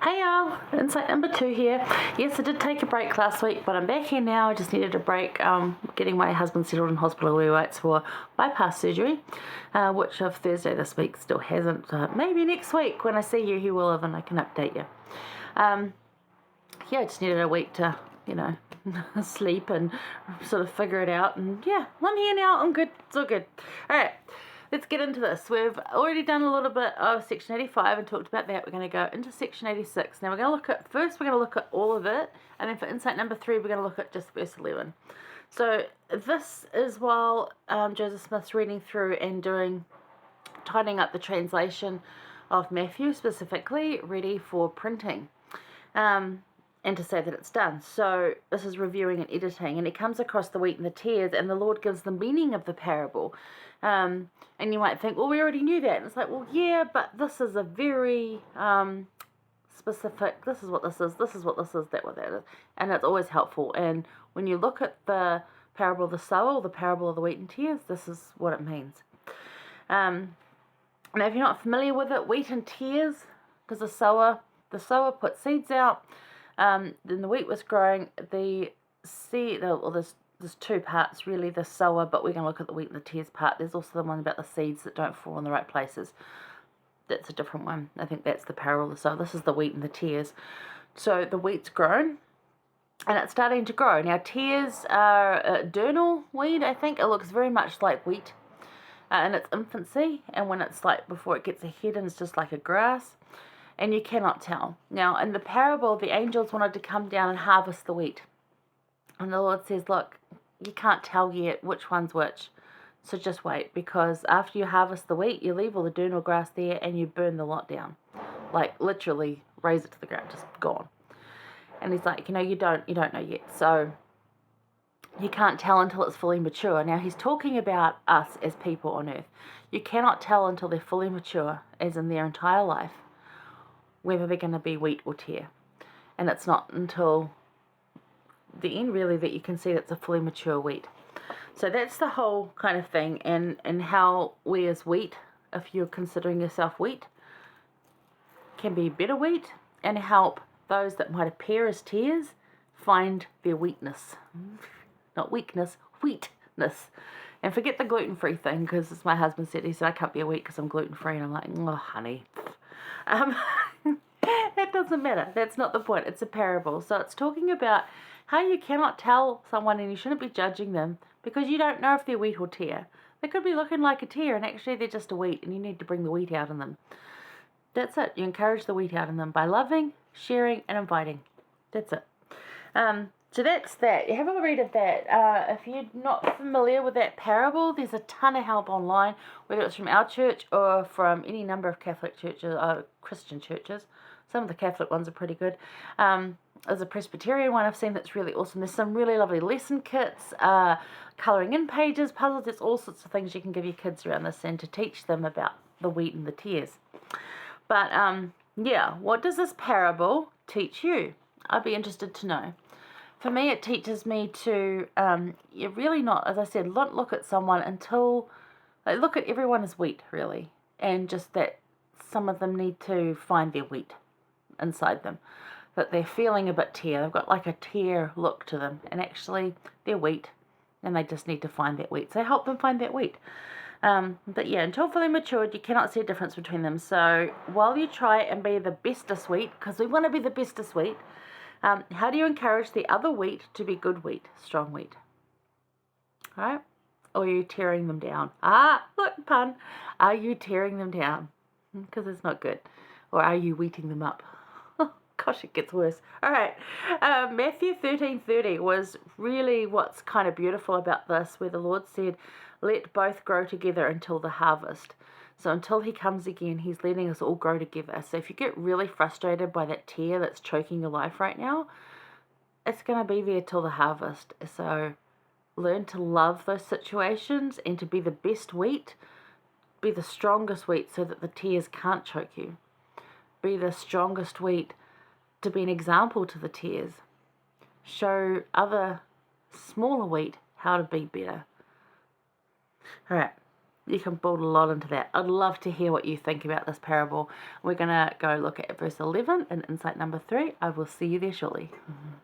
Hey y'all, insight number 2 here. Yes, I did take a break last week, but I'm back here now. I just needed a break getting my husband settled in hospital where he waits for bypass surgery, which of Thursday this week still hasn't. Maybe next week when I see you, he will have, and I can update you. I just needed a week to, sleep and sort of figure it out. And yeah, I'm here now. I'm good. It's all good. All right. Let's get into this. We've already done a little bit of Section 85 and talked about that. We're going to go into Section 86. Now we're going to look at all of it, and then for insight number 3, we're going to look at just verse 11. So this is while Joseph Smith's reading through and tidying up the translation of Matthew specifically, ready for printing. And to say that it's done. So this is reviewing and editing, and he comes across the wheat and the tares, and the Lord gives the meaning of the parable. And you might think, well, we already knew that. And it's like, well, yeah, but this is a very specific, this is what this is, this is what this is, that what that is. And it's always helpful. And when you look at the parable of the sower, or the parable of the wheat and tares, this is what it means. Now, if you're not familiar with it, wheat and tares, because the sower put seeds out. Then the wheat was growing. The seed, well, there's two parts really, the sower, but we're going to look at the wheat and the tares part. There's also the one about the seeds that don't fall in the right places. That's a different one. I think that's the parable of the sower. This is the wheat and the tares. So the wheat's grown, and it's starting to grow. Now, tares are a diurnal weed, I think. It looks very much like wheat in its infancy, and when it's like before it gets ahead, and it's just like a grass. And you cannot tell. Now, in the parable, the angels wanted to come down and harvest the wheat. And the Lord says, look, you can't tell yet which one's which. So just wait, because after you harvest the wheat, you leave all the diurnal grass there and you burn the lot down. Like, literally, raise it to the ground, just gone. And he's like, you don't know yet. So you can't tell until it's fully mature. Now, he's talking about us as people on earth. You cannot tell until they're fully mature, as in their entire life, whether they're going to be wheat or tare. And it's not until the end, really, that you can see it's a fully mature wheat. So that's the whole kind of thing, and how we as wheat, if you're considering yourself wheat, can be better wheat and help those that might appear as tares find their wheatness. Not weakness, wheatness. And forget the gluten-free thing, because as my husband said, he said, I can't be a wheat because I'm gluten-free. And I'm like, oh, honey. It doesn't matter. That's not the point. It's a parable. So it's talking about how you cannot tell someone, and you shouldn't be judging them because you don't know if they're wheat or tare. They could be looking like a tare, and actually they're just a wheat, and you need to bring the wheat out in them. That's it. You encourage the wheat out in them by loving, sharing, and inviting. That's it. So that's that. You have a read of that. If you're not familiar with that parable, there's a ton of help online, whether it's from our church or from any number of Catholic churches, Christian churches. Some of the Catholic ones are pretty good. There's a Presbyterian one I've seen that's really awesome. There's some really lovely lesson kits, colouring in pages, puzzles. There's all sorts of things you can give your kids around this and to teach them about the wheat and the tares. But, what does this parable teach you? I'd be interested to know. For me, it teaches me to, you're really not, as I said, not look at someone until, look at everyone as wheat, really. And just that some of them need to find their wheat inside them. That they're feeling a bit tare. They've got like a tare look to them. And actually, they're wheat. And they just need to find that wheat. So help them find that wheat. But yeah, until fully matured, you cannot see a difference between them. So while you try and be the bestest wheat, because we want to be the bestest wheat, how do you encourage the other wheat to be good wheat, strong wheat? All right? Or are you tearing them down? Look, pun. Are you tearing them down? Because it's not good. Or are you wheating them up? Gosh, it gets worse. All right. Matthew 13:30 was really what's kind of beautiful about this, where the Lord said, let both grow together until the harvest. So until he comes again, he's letting us all grow together. So if you get really frustrated by that tare that's choking your life right now, it's going to be there till the harvest. So learn to love those situations and to be the best wheat. Be the strongest wheat so that the tares can't choke you. Be the strongest wheat to be an example to the tares. Show other smaller wheat how to be better. All right. you can build a lot into that. I'd love to hear what you think about this parable. We're going to go look at verse 11 and insight number 3. I will see you there shortly.